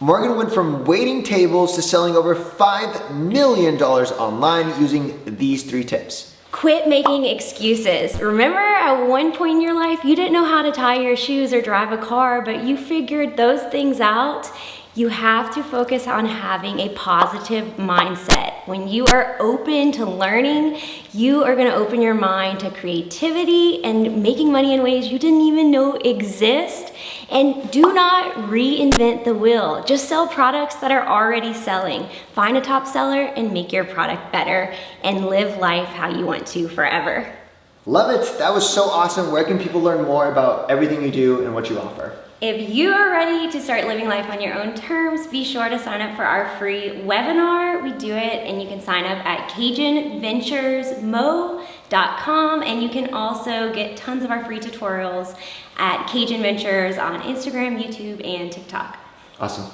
Morgan went from waiting tables to selling over $5 million online using these 3 tips. Quit making excuses. Remember at one point in your life, you didn't know how to tie your shoes or drive a car, but you figured those things out. You have to focus on having a positive mindset. When you are open to learning, you are gonna open your mind to creativity and making money in ways you didn't even know exist. And do not reinvent the wheel. Just sell products that are already selling. Find a top seller and make your product better and live life how you want to forever. Love it. That was so awesome. Where can people learn more about everything you do and what you offer? If you are ready to start living life on your own terms, be sure to sign up for our free webinar. We do it and you can sign up at CajunVenturesMo.com, and you can also get tons of our free tutorials at Cajun Ventures on Instagram, YouTube, and TikTok. Awesome.